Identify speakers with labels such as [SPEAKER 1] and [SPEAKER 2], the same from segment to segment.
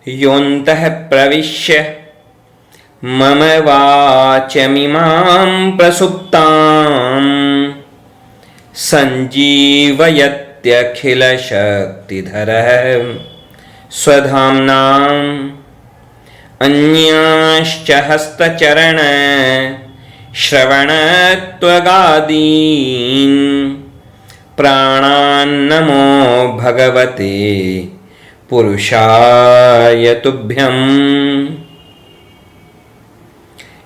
[SPEAKER 1] योऽन्तः प्रविश्य मम वाचमिमां प्रसुप्तां सञ्जीवयत्यखिलशक्तिधरः स्वधाम्नाम् अन्यांश्च हस्तचरण श्रवणत्वगादीन् प्राणान्नमो भगवते पुरुषाय तुभ्यम्।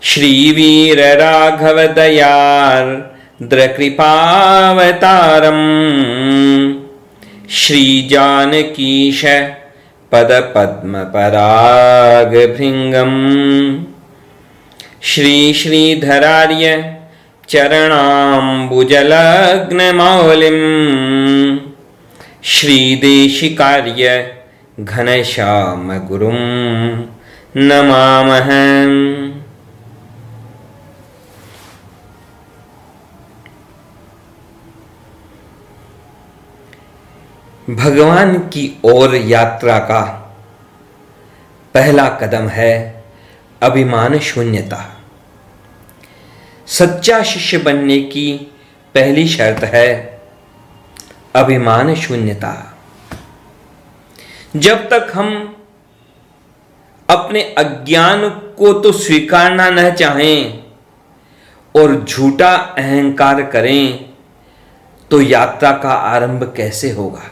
[SPEAKER 1] श्रीवीरराघवदयार्द्रकृपावतारम् श्रीजानकीश पदपद्मपरागभृङ्गम् श्रीधरार्य चरणाम्बुजलग्नमौलिं श्रीदेशिकार्य घनश्यामगुरुं नमामः। भगवान की ओर यात्रा का पहला कदम है अभिमान शून्यता। सच्चा शिष्य बनने की पहली शर्त है अभिमान शून्यता। जब तक हम अपने अज्ञान को तो स्वीकारना न चाहें और झूठा अहंकार करें तो यात्रा का आरंभ कैसे होगा।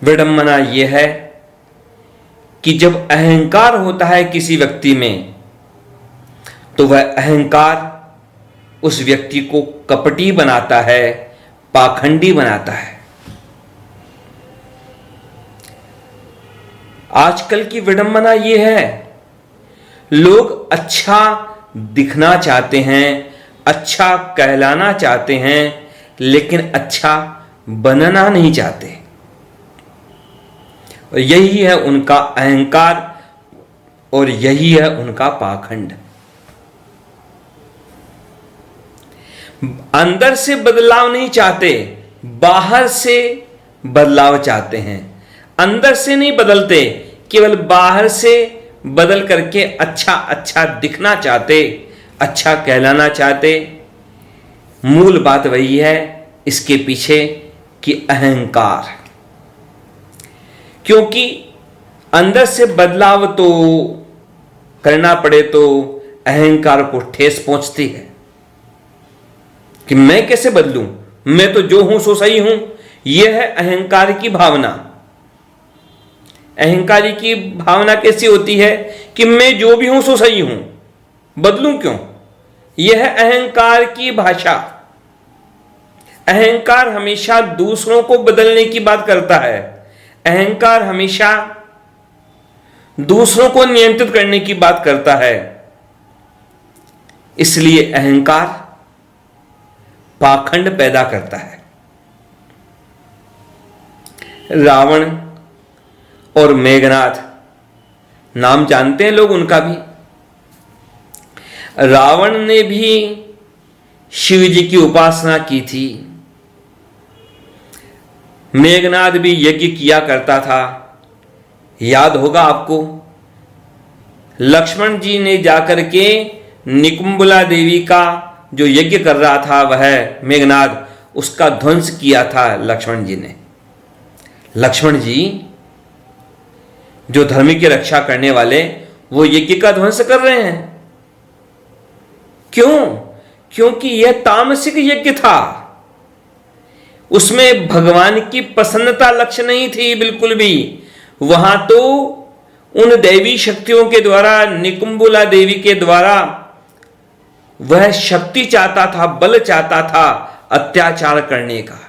[SPEAKER 1] विडंबना यह है कि जब अहंकार होता है किसी व्यक्ति में तो वह अहंकार उस व्यक्ति को कपटी बनाता है, पाखंडी बनाता है। आजकल की विडंबना यह है, लोग अच्छा दिखना चाहते हैं, अच्छा कहलाना चाहते हैं, लेकिन अच्छा बनना नहीं चाहते। और यही है उनका अहंकार और यही है उनका पाखंड। अंदर से बदलाव नहीं चाहते, बाहर से बदलाव चाहते हैं। अंदर से नहीं बदलते, केवल बाहर से बदल करके अच्छा दिखना चाहते, अच्छा कहलाना चाहते। मूल बात वही है इसके पीछे कि अहंकार। क्योंकि अंदर से बदलाव तो करना पड़े तो अहंकार को ठेस पहुंचती है कि मैं कैसे बदलूं, मैं तो जो हूं सो सही हूं। यह है अहंकार की भावना। अहंकारी की भावना कैसी होती है कि मैं जो भी हूं सो सही हूं, बदलूं क्यों। यह है अहंकार की भाषा। अहंकार हमेशा दूसरों को बदलने की बात करता है। अहंकार हमेशा दूसरों को नियंत्रित करने की बात करता है। इसलिए अहंकार पाखंड पैदा करता है। रावण और मेघनाद नाम जानते हैं लोग उनका भी। रावण ने भी शिव जी की उपासना की थी। मेघनाद भी यज्ञ किया करता था, याद होगा आपको। लक्ष्मण जी ने जाकर के निकुंबला देवी का जो यज्ञ कर रहा था वह मेघनाद, उसका ध्वंस किया था लक्ष्मण जी ने। लक्ष्मण जी जो धर्म की रक्षा करने वाले, वो यज्ञ का ध्वंस कर रहे हैं। क्यों? क्योंकि यह तामसिक यज्ञ था, उसमें भगवान की प्रसन्नता लक्ष्य नहीं थी बिल्कुल भी। वहां तो उन दैवी शक्तियों के द्वारा, निकुंबला देवी के द्वारा वह शक्ति चाहता था, बल चाहता था अत्याचार करने का।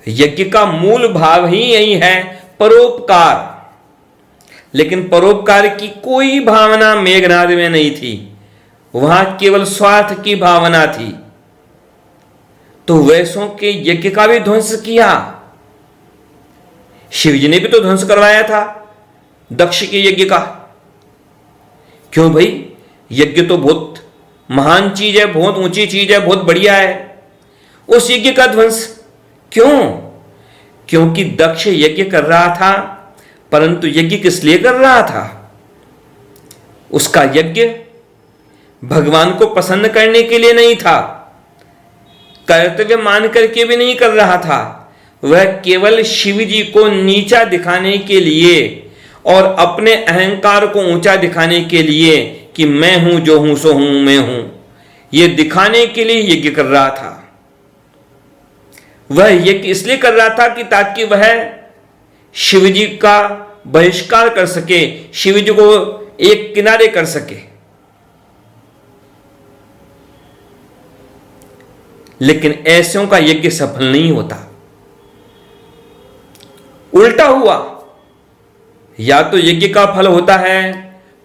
[SPEAKER 1] यज्ञ का मूल भाव ही यही है, परोपकार। लेकिन परोपकार की कोई भावना मेघनाद में नहीं थी, वहां केवल स्वार्थ की भावना थी। तो वैसों के यज्ञ का भी ध्वंस किया। शिव जी ने भी तो ध्वंस करवाया था दक्ष के यज्ञ का। क्यों भाई? यज्ञ तो बहुत महान चीज है, बहुत ऊंची चीज है, बहुत बढ़िया है। उस यज्ञ का ध्वंस क्यों? क्योंकि दक्ष यज्ञ कर रहा था, परंतु यज्ञ किस लिए कर रहा था? उसका यज्ञ भगवान को प्रसन्न करने के लिए नहीं था, कर्तव्य मान करके भी नहीं कर रहा था। वह केवल शिव जी को नीचा दिखाने के लिए और अपने अहंकार को ऊंचा दिखाने के लिए कि मैं हूं जो हूं सो हूं मैं हूं, यह दिखाने के लिए यज्ञ कर रहा था। वह यज्ञ इसलिए कर रहा था कि ताकि वह शिव जी का बहिष्कार कर सके, शिव जी को एक किनारे कर सके। लेकिन ऐसों का यज्ञ सफल नहीं होता, उल्टा हुआ। या तो यज्ञ का फल होता है,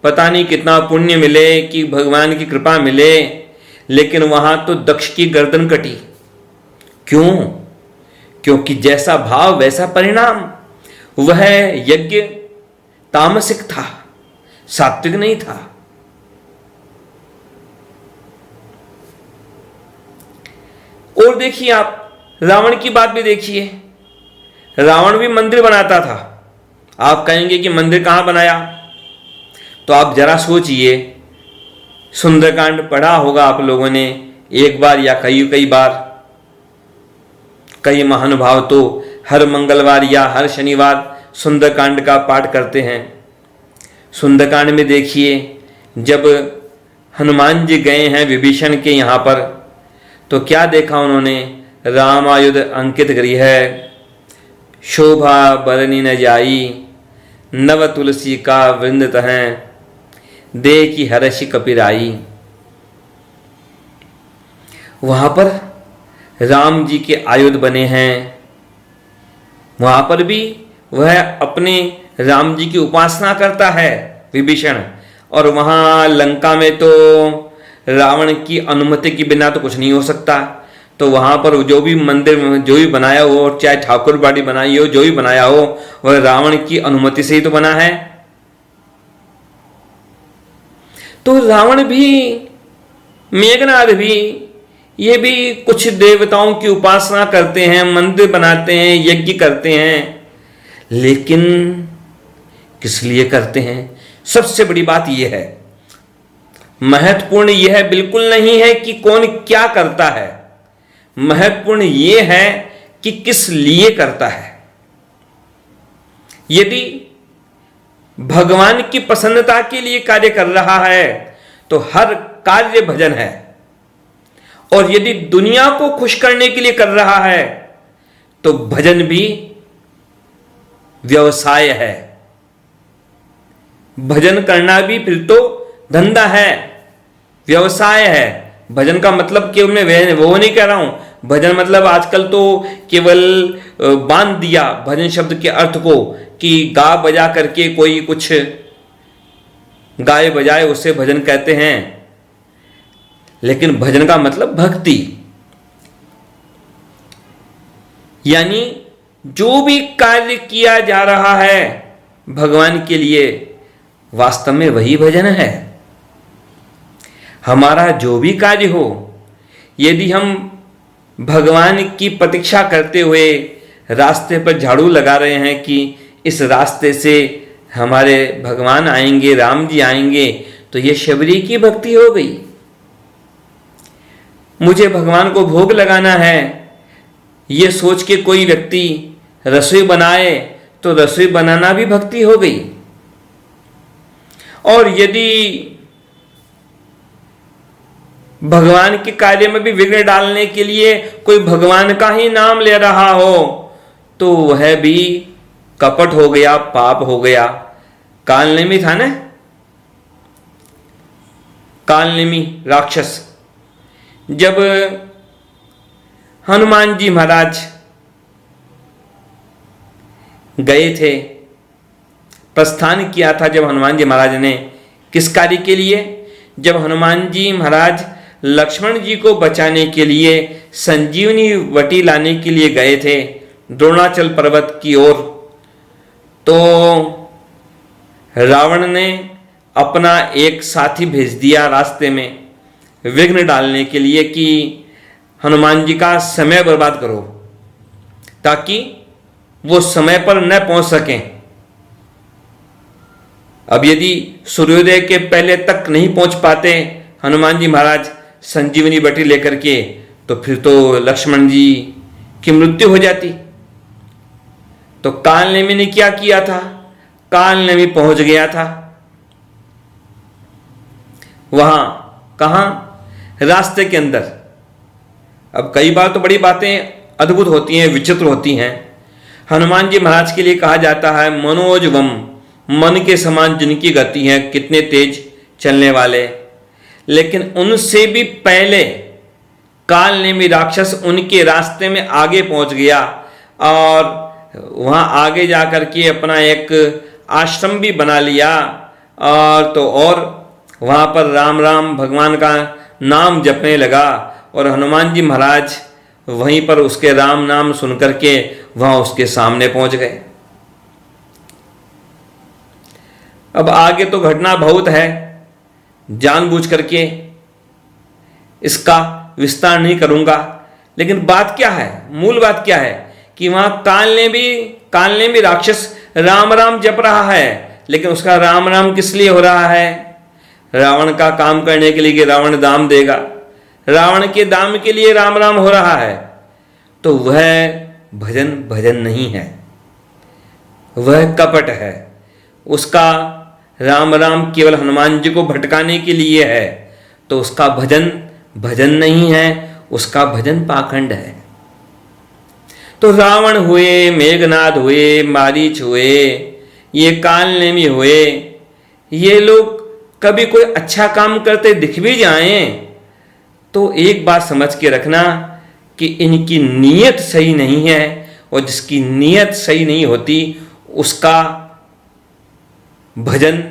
[SPEAKER 1] पता नहीं कितना पुण्य मिले कि भगवान की कृपा मिले, लेकिन वहां तो दक्ष की गर्दन कटी। क्यों? क्योंकि जैसा भाव वैसा परिणाम। वह यज्ञ तामसिक था, सात्विक नहीं था। और देखिए आप रावण की बात भी देखिए। रावण भी मंदिर बनाता था। आप कहेंगे कि मंदिर कहां बनाया? तो आप जरा सोचिए, सुंदरकांड पढ़ा होगा आप लोगों ने एक बार या कई कई बार। कई महानुभाव तो हर मंगलवार या हर शनिवार सुंदरकांड का पाठ करते हैं। सुंदरकांड में देखिए, जब हनुमान जी गए हैं विभीषण के यहाँ पर, तो क्या देखा उन्होंने? रामायुध अंकित गृह, शोभा बरनी न जाई, नव तुलसी का वृंद तहें, देखी हर्षि कपिराई। वहां पर राम जी के आयुध बने हैं। वहां पर भी वह अपने राम जी की उपासना करता है विभीषण। और वहां लंका में तो रावण की अनुमति के बिना तो कुछ नहीं हो सकता। तो वहां पर जो भी मंदिर जो भी बनाया हो, चाहे ठाकुर बाड़ी बनाई हो, जो भी बनाया हो, वह रावण की अनुमति से ही तो बना है। तो रावण भी, मेघनाद भी, ये भी कुछ देवताओं की उपासना करते हैं, मंदिर बनाते हैं, यज्ञ करते हैं। लेकिन किस लिए करते हैं? सबसे बड़ी बात यह है, महत्वपूर्ण यह बिल्कुल नहीं है कि कौन क्या करता है, महत्वपूर्ण यह है कि किस लिए करता है। यदि भगवान की प्रसन्नता के लिए कार्य कर रहा है तो हर कार्य भजन है, और यदि दुनिया को खुश करने के लिए कर रहा है तो भजन भी व्यवसाय है। भजन करना भी फिर तो धंधा है, व्यवसाय है। भजन का मतलब केवल मैं वो नहीं कह रहा हूं। भजन मतलब आजकल तो केवल बांध दिया भजन शब्द के अर्थ को कि गा बजा करके कोई कुछ गाए बजाए उसे भजन कहते हैं। लेकिन भजन का मतलब भक्ति, यानी जो भी कार्य किया जा रहा है भगवान के लिए, वास्तव में वही भजन है। हमारा जो भी कार्य हो, यदि हम भगवान की प्रतीक्षा करते हुए रास्ते पर झाड़ू लगा रहे हैं कि इस रास्ते से हमारे भगवान आएंगे, राम जी आएंगे, तो यह शबरी की भक्ति हो गई। मुझे भगवान को भोग लगाना है, यह सोच के कोई व्यक्ति रसोई बनाए तो रसोई बनाना भी भक्ति हो गई। और यदि भगवान के कार्य में भी विघ्न डालने के लिए कोई भगवान का ही नाम ले रहा हो तो वह भी कपट हो गया, पाप हो गया। कालनेमी था ना, कालनेमी राक्षस, जब हनुमान जी महाराज गए थे, प्रस्थान किया था जब हनुमान जी महाराज ने, किस कार्य के लिए? जब हनुमान जी महाराज लक्ष्मण जी को बचाने के लिए संजीवनी वटी लाने के लिए गए थे द्रोणाचल पर्वत की ओर, तो रावण ने अपना एक साथी भेज दिया रास्ते में विघ्न डालने के लिए कि हनुमान जी का समय बर्बाद करो, ताकि वो समय पर न पहुंच सकें। अब यदि सूर्योदय के पहले तक नहीं पहुंच पाते हनुमान जी महाराज संजीवनी बटी लेकर के, तो फिर तो लक्ष्मण जी की मृत्यु हो जाती। तो कालनेमी ने क्या किया था? कालनेमी पहुंच गया था वहां, कहां? रास्ते के अंदर। अब कई बार तो बड़ी बातें अद्भुत होती हैं, विचित्र होती हैं। हनुमान जी महाराज के लिए कहा जाता है मनोजवम, मन के समान जिनकी गति है, कितने तेज चलने वाले। लेकिन उनसे भी पहले कालनेमी राक्षस उनके रास्ते में आगे पहुंच गया और वहां आगे जाकर के अपना एक आश्रम भी बना लिया। और वहां पर राम राम भगवान का नाम जपने लगा और हनुमान जी महाराज वहीं पर उसके राम नाम सुन करके वहां उसके सामने पहुंच गए। अब आगे तो घटना बहुत है, जानबूझ करके इसका विस्तार नहीं करूंगा। लेकिन बात क्या है, मूल बात क्या है कि वहां कालनेमी राक्षस राम राम जप रहा है। लेकिन उसका राम राम किस लिए हो रहा है? रावण का काम करने के लिए कि रावण दाम देगा, रावण के दाम के लिए राम राम हो रहा है। तो वह भजन नहीं है, वह कपट है। उसका राम राम केवल हनुमान जी को भटकाने के लिए है, तो उसका भजन नहीं है, उसका भजन पाखंड है। तो रावण हुए, मेघनाद हुए, मारीच हुए, ये कालनेमी हुए, ये लोग कभी कोई अच्छा काम करते दिख भी जाएं तो एक बात समझ के रखना कि इनकी नीयत सही नहीं है, और जिसकी नीयत सही नहीं होती उसका भजन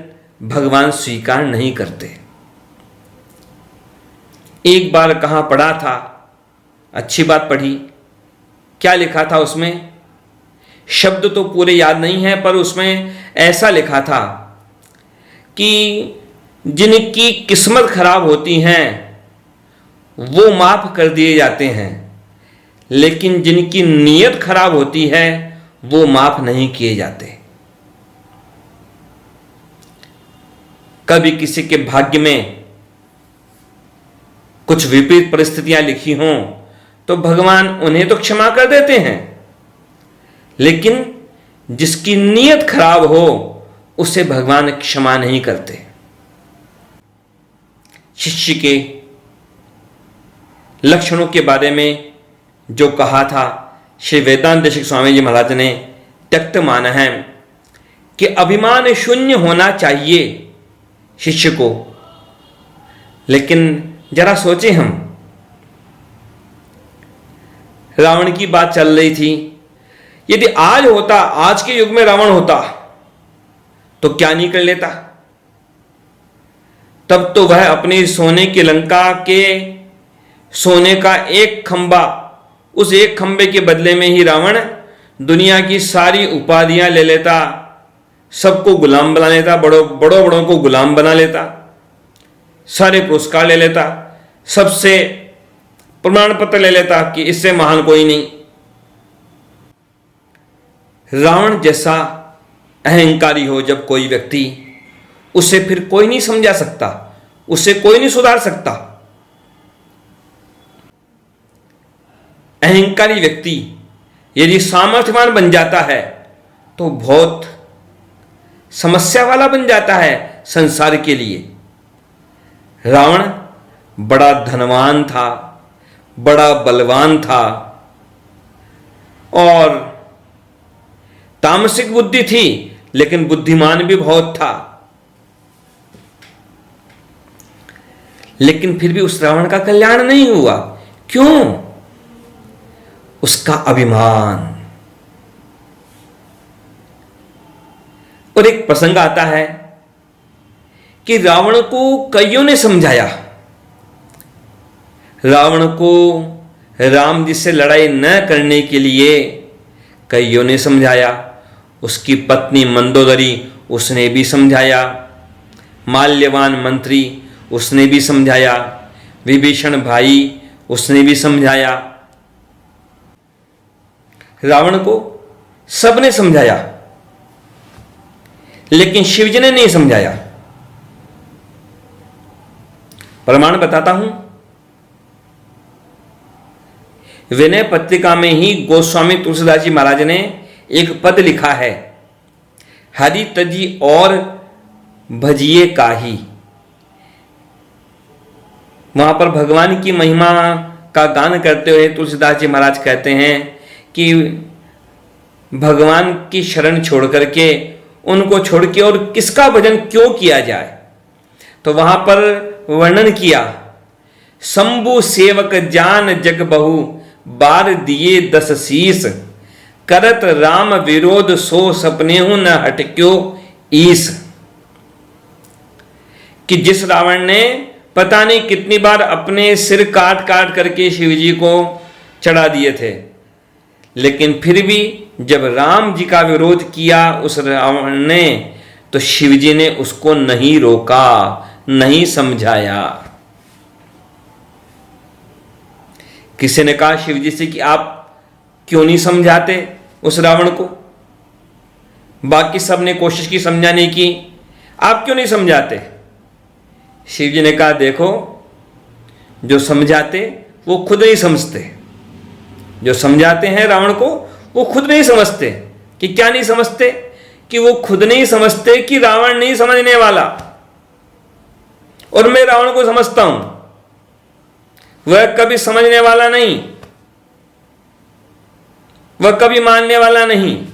[SPEAKER 1] भगवान स्वीकार नहीं करते। एक बार कहाँ पढ़ा था, अच्छी बात पढ़ी, क्या लिखा था उसमें? शब्द तो पूरे याद नहीं है, पर उसमें ऐसा लिखा था कि जिनकी किस्मत खराब होती हैं वो माफ कर दिए जाते हैं, लेकिन जिनकी नीयत खराब होती है वो माफ नहीं किए जाते। कभी किसी के भाग्य में कुछ विपरीत परिस्थितियां लिखी हों तो भगवान उन्हें तो क्षमा कर देते हैं, लेकिन जिसकी नीयत खराब हो उसे भगवान क्षमा नहीं करते। शिष्य के लक्षणों के बारे में जो कहा था श्री वेदांत देशिक स्वामी जी महाराज ने त्यक्त माना है कि अभिमान शून्य होना चाहिए शिष्य को। लेकिन जरा सोचे, हम रावण की बात चल रही थी, यदि आज के युग में रावण होता तो क्या नहीं कर लेता? तब तो वह अपनी सोने की लंका के सोने का एक खंबा, उस एक खंबे के बदले में ही रावण दुनिया की सारी उपाधियां ले लेता, सबको गुलाम बना लेता, बड़ों को गुलाम बना लेता, सारे पुरस्कार ले लेता, सबसे प्रमाण पत्र ले लेता कि इससे महान कोई नहीं। रावण जैसा अहंकारी हो जब कोई व्यक्ति, उसे फिर कोई नहीं समझा सकता, उसे कोई नहीं सुधार सकता। अहंकारी व्यक्ति यदि सामर्थ्यवान बन जाता है तो बहुत समस्या वाला बन जाता है संसार के लिए। रावण बड़ा धनवान था, बड़ा बलवान था और तामसिक बुद्धि थी, लेकिन बुद्धिमान भी बहुत था। लेकिन फिर भी उस रावण का कल्याण नहीं हुआ। क्यों? उसका अभिमान। और एक प्रसंग आता है कि रावण को कईयों ने समझाया, रावण को राम जी से लड़ाई न करने के लिए कईयों ने समझाया। उसकी पत्नी मंदोदरी, उसने भी समझाया। माल्यवान मंत्री, उसने भी समझाया। विभीषण भाई, उसने भी समझाया। रावण को सबने समझाया, लेकिन शिवजी ने नहीं समझाया। प्रमाण बताता हूं। विनय पत्रिका में ही गोस्वामी तुलसीदास जी महाराज ने एक पद लिखा है, हरि तजी और भजिए काहि। वहां पर भगवान की महिमा का गान करते हुए तुलसीदास जी महाराज कहते हैं कि भगवान की शरण छोड़ करके, उनको छोड़ के और किसका भजन क्यों किया जाए। तो वहां पर वर्णन किया, शंभु सेवक जान जग बहु बार दिए 10 शीस, करत राम विरोध सो सपने हूं न हटक्यो ईस। कि जिस रावण ने पता नहीं कितनी बार अपने सिर काट काट करके शिव जी को चढ़ा दिए थे, लेकिन फिर भी जब राम जी का विरोध किया उस रावण ने, तो शिव जी ने उसको नहीं रोका, नहीं समझाया। किसी ने कहा शिव जी से कि आप क्यों नहीं समझाते उस रावण को, बाकी सब ने कोशिश की समझाने की, आप क्यों नहीं समझाते। शिव जी ने कहा, देखो जो समझाते वो खुद नहीं समझते, जो समझाते हैं रावण को वो खुद नहीं समझते। कि क्या नहीं समझते, कि वो खुद नहीं समझते कि रावण नहीं समझने वाला, और मैं रावण को समझता हूं, वह कभी समझने वाला नहीं, वह कभी मानने वाला नहीं।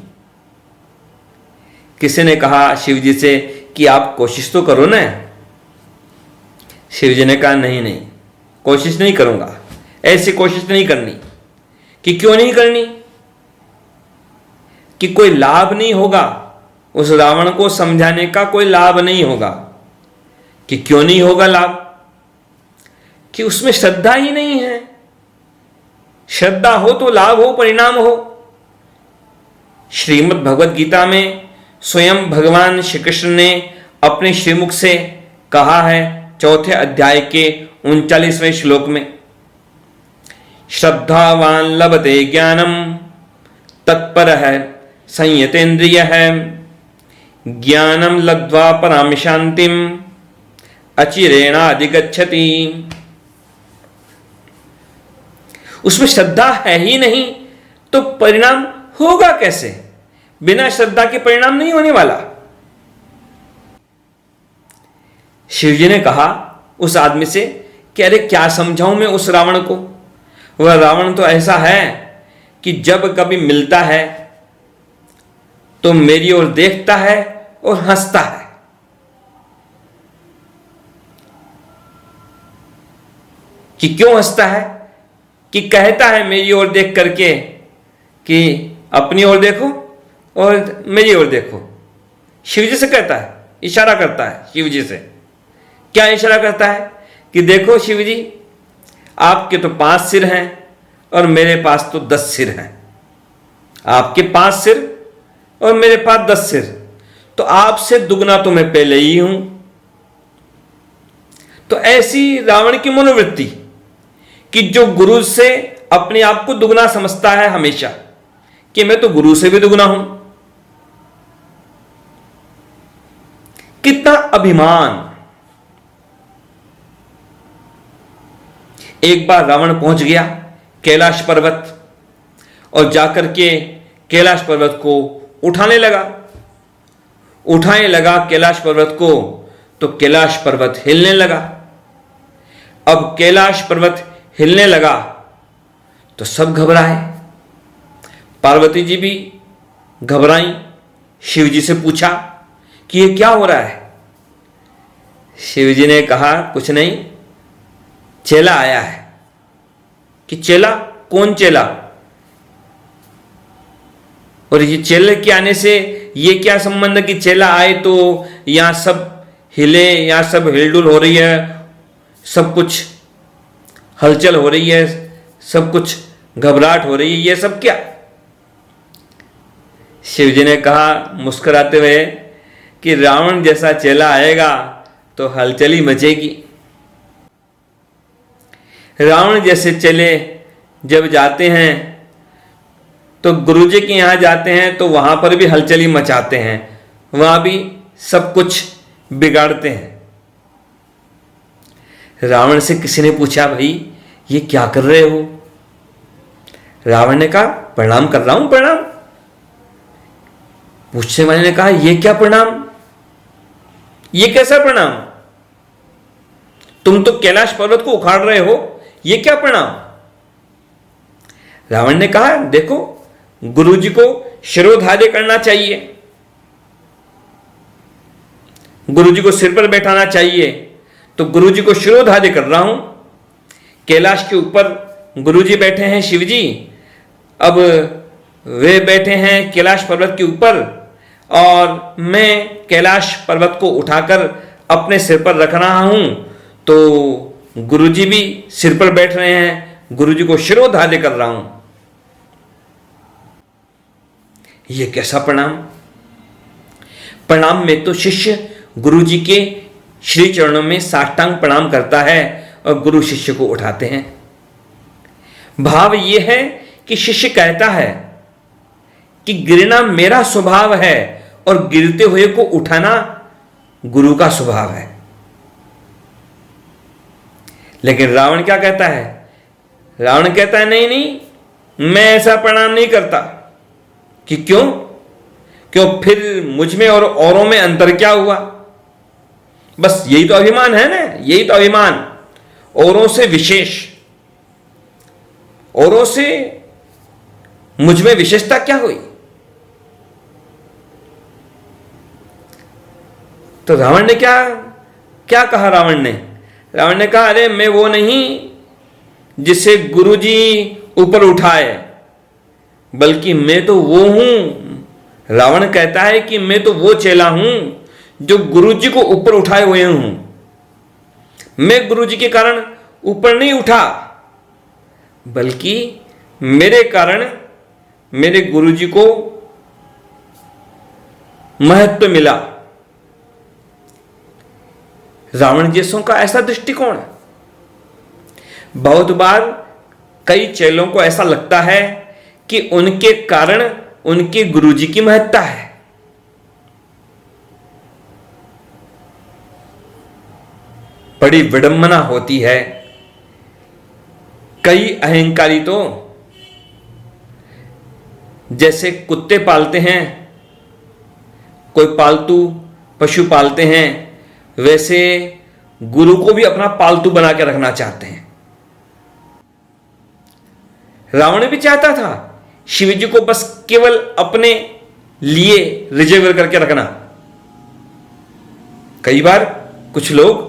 [SPEAKER 1] किसी ने कहा शिव जी से कि आप कोशिश तो करो ना। शिव जी ने कहा, नहीं नहीं, कोशिश नहीं करूंगा, ऐसी कोशिश नहीं करनी। कि क्यों नहीं करनी, कि कोई लाभ नहीं होगा, उस रावण को समझाने का कोई लाभ नहीं होगा। कि क्यों नहीं होगा लाभ, कि उसमें श्रद्धा ही नहीं है। श्रद्धा हो तो लाभ हो, परिणाम हो। श्रीमद् भगवद गीता में स्वयं भगवान श्री कृष्ण ने अपने श्रीमुख से कहा है, 4 अध्याय के 39वें श्लोक में, श्रद्धावान लभते ज्ञानम तत्पर है संयतेन्द्रिय है, ज्ञानम लब्ध्वा पराम शांतिम अचिरेणाधिगच्छति। उसमें श्रद्धा है ही नहीं तो परिणाम होगा कैसे। बिना श्रद्धा के परिणाम नहीं होने वाला। शिवजी ने कहा उस आदमी से कि अरे क्या समझाऊं मैं उस रावण को। वह रावण तो ऐसा है कि जब कभी मिलता है तो मेरी ओर देखता है और हंसता है। कि क्यों हंसता है, कि कहता है मेरी ओर देख करके कि अपनी ओर देखो और मेरी ओर देखो। शिवजी से कहता है, इशारा करता है शिवजी से। क्या इशारा करता है कि देखो शिवजी, आपके तो 5 सिर हैं और मेरे पास तो 10 सिर हैं। आपके 5 सिर और मेरे पास 10 सिर, तो आपसे दुगना तो मैं पहले ही हूं। तो ऐसी रावण की मनोवृत्ति कि जो गुरु से अपने आप को दुगना समझता है हमेशा, कि मैं तो गुरु से भी दुगना हूं। कितना अभिमान। एक बार रावण पहुंच गया कैलाश पर्वत और जाकर के कैलाश पर्वत को उठाने लगा कैलाश पर्वत को, तो कैलाश पर्वत हिलने लगा। अब कैलाश पर्वत हिलने लगा तो सब घबराए। पार्वती जी भी घबराई। शिव जी से पूछा कि ये क्या हो रहा है। शिव जी ने कहा कुछ नहीं, चेला आया है। कि चेला? कौन चेला? और ये चेले के आने से ये क्या संबंध कि चेला आए तो यहां सब हिले, यहां सब हिलडुल हो रही है, सब कुछ हलचल हो रही है, सब कुछ घबराहट हो रही है, ये सब क्या? शिव जी ने कहा मुस्कुराते हुए कि रावण जैसा चेला आएगा तो हलचल ही मचेगी। रावण जैसे चेले जब जाते हैं तो गुरुजी के यहाँ जाते हैं तो वहां पर भी हलचली मचाते हैं, वहां भी सब कुछ बिगाड़ते हैं। रावण से किसी ने पूछा, भाई ये क्या कर रहे हो? रावण ने कहा, प्रणाम कर रहा हूं, प्रणाम। पूछने वाले ने कहा, ये क्या प्रणाम? ये कैसा प्रणाम? तुम तो कैलाश पर्वत को उखाड़ रहे हो, ये क्या प्रणाम? रावण ने कहा, देखो गुरुजी को शिरोधार्य करना चाहिए, गुरुजी को सिर पर बैठाना चाहिए, तो गुरुजी को शिरोधार्य कर रहा हूं। कैलाश के ऊपर गुरुजी बैठे हैं शिवजी, अब वे बैठे हैं कैलाश पर्वत के ऊपर और मैं कैलाश पर्वत को उठाकर अपने सिर पर रख रहा हूं, तो गुरुजी भी सिर पर बैठ रहे हैं, गुरुजी को शिरोधार्य कर रहा हूं। यह कैसा प्रणाम? प्रणाम में तो शिष्य गुरुजी के श्री चरणों में साष्टांग प्रणाम करता है और गुरु शिष्य को उठाते हैं। भाव यह है कि शिष्य कहता है कि गिरना मेरा स्वभाव है और गिरते हुए को उठाना गुरु का स्वभाव है। लेकिन रावण क्या कहता है? रावण कहता है, नहीं नहीं, मैं ऐसा प्रणाम नहीं करता। कि क्यों? क्यों? फिर मुझ में और औरों में अंतर क्या हुआ? बस यही तो अभिमान है ना, यही तो अभिमान। औरों से विशेष, औरों से मुझ में विशेषता क्या हुई? तो रावण ने क्या क्या कहा? रावण ने कहा, अरे मैं वो नहीं जिसे गुरुजी ऊपर उठाए, बल्कि मैं तो वो हूं। रावण कहता है कि मैं तो वो चेला हूं जो गुरुजी को ऊपर उठाए हुए हूं। मैं गुरुजी के कारण ऊपर नहीं उठा, बल्कि मेरे कारण मेरे गुरुजी को महत्व मिला। रावण जैसों का ऐसा दृष्टिकोण। बहुत बार कई चेलों को ऐसा लगता है कि उनके कारण उनके गुरुजी की महत्ता है। बड़ी विडंबना होती है। कई अहंकारी तो जैसे कुत्ते पालते हैं, कोई पालतू पशु पालते हैं, वैसे गुरु को भी अपना पालतू बना के रखना चाहते हैं। रावण भी चाहता था शिवजी को बस केवल अपने लिए रिजर्व करके रखना। कई बार कुछ लोग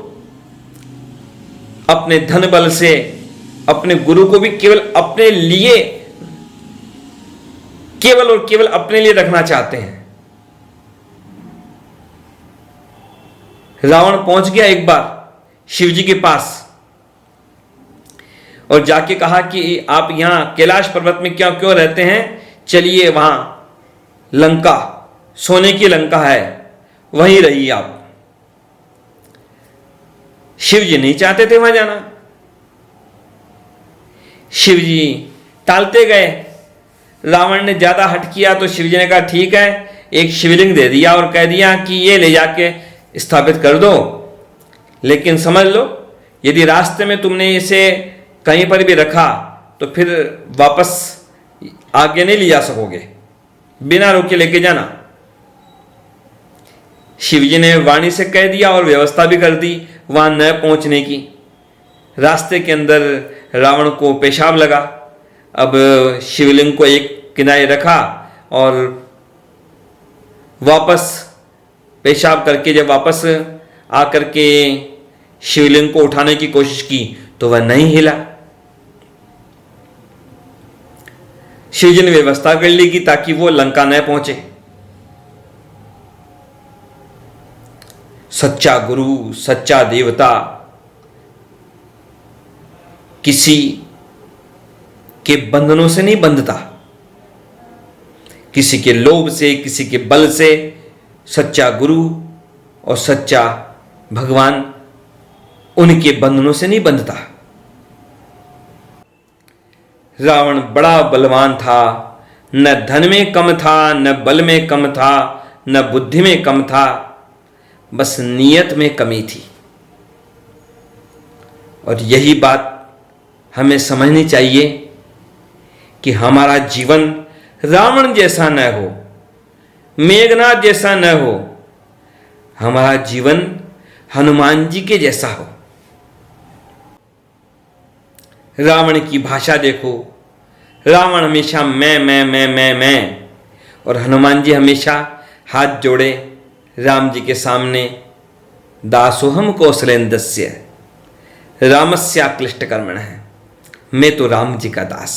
[SPEAKER 1] अपने धन बल से अपने गुरु को भी केवल अपने लिए, केवल और केवल अपने लिए रखना चाहते हैं। रावण पहुंच गया एक बार शिवजी के पास और जाके कहा कि आप यहां कैलाश पर्वत में क्यों रहते हैं? चलिए वहां लंका, सोने की लंका है, वहीं रहिए आप। शिवजी नहीं चाहते थे वहां जाना। शिवजी टालते गए। रावण ने ज्यादा हट किया तो शिवजी ने कहा, ठीक है, एक शिवलिंग दे दिया और कह दिया कि ये ले जाके स्थापित कर दो, लेकिन समझ लो यदि रास्ते में तुमने इसे कहीं पर भी रखा तो फिर वापस आगे नहीं ले जा सकोगे, बिना रोके लेके जाना। शिवजी ने वाणी से कह दिया और व्यवस्था भी कर दी वहां न पहुंचने की। रास्ते के अंदर रावण को पेशाब लगा। अब शिवलिंग को एक किनारे रखा और वापस पेशाब करके जब वापस आकर के शिवलिंग को उठाने की कोशिश की तो वह नहीं हिला। शिवजी ने व्यवस्था कर ली कि ताकि वो लंका न पहुंचे। सच्चा गुरु, सच्चा देवता किसी के बंधनों से नहीं बंधता, किसी के लोभ से, किसी के बल से। सच्चा गुरु और सच्चा भगवान उनके बंधनों से नहीं बंधता। रावण बड़ा बलवान था, न धन में कम था, न बल में कम था, न बुद्धि में कम था, बस नियत में कमी थी। और यही बात हमें समझनी चाहिए कि हमारा जीवन रावण जैसा न हो, मेघनाथ जैसा न हो, हमारा जीवन हनुमान जी के जैसा हो। रावण की भाषा देखो, रावण हमेशा मैं, और हनुमान जी हमेशा हाथ जोड़े राम जी के सामने, दासोहम कौशलेन्द्रस्य रामस्य क्लिष्ट कर्मण है, मैं तो राम जी का दास।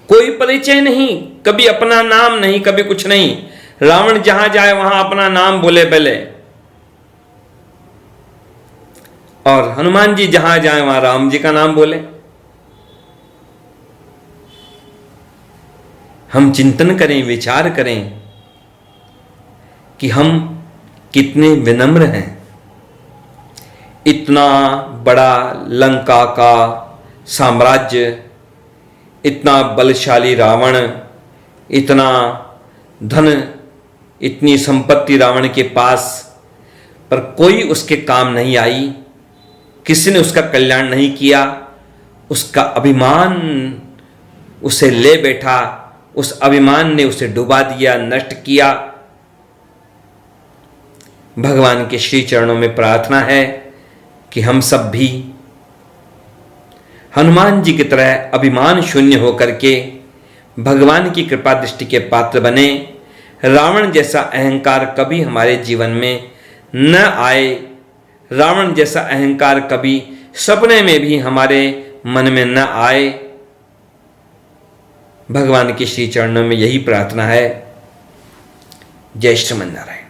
[SPEAKER 1] कोई परिचय नहीं, कभी अपना नाम नहीं, कभी कुछ नहीं। रावण जहां जाए वहां अपना नाम बोले पहले, और हनुमान जी जहां जाए वहां राम जी का नाम बोले। हम चिंतन करें, विचार करें कि हम कितने विनम्र हैं। इतना बड़ा लंका का साम्राज्य, इतना बलशाली रावण, इतना धन, इतनी संपत्ति रावण के पास, पर कोई उसके काम नहीं आई, किसी ने उसका कल्याण नहीं किया। उसका अभिमान उसे ले बैठा, उस अभिमान ने उसे डुबा दिया, नष्ट किया। भगवान के श्री चरणों में प्रार्थना है कि हम सब भी हनुमान जी की तरह अभिमान शून्य होकर के भगवान की कृपा दृष्टि के पात्र बने। रावण जैसा अहंकार कभी हमारे जीवन में न आए, रावण जैसा अहंकार कभी सपने में भी हमारे मन में न आए। भगवान के श्री चरणों में यही प्रार्थना है। जय श्रीमन नारायण।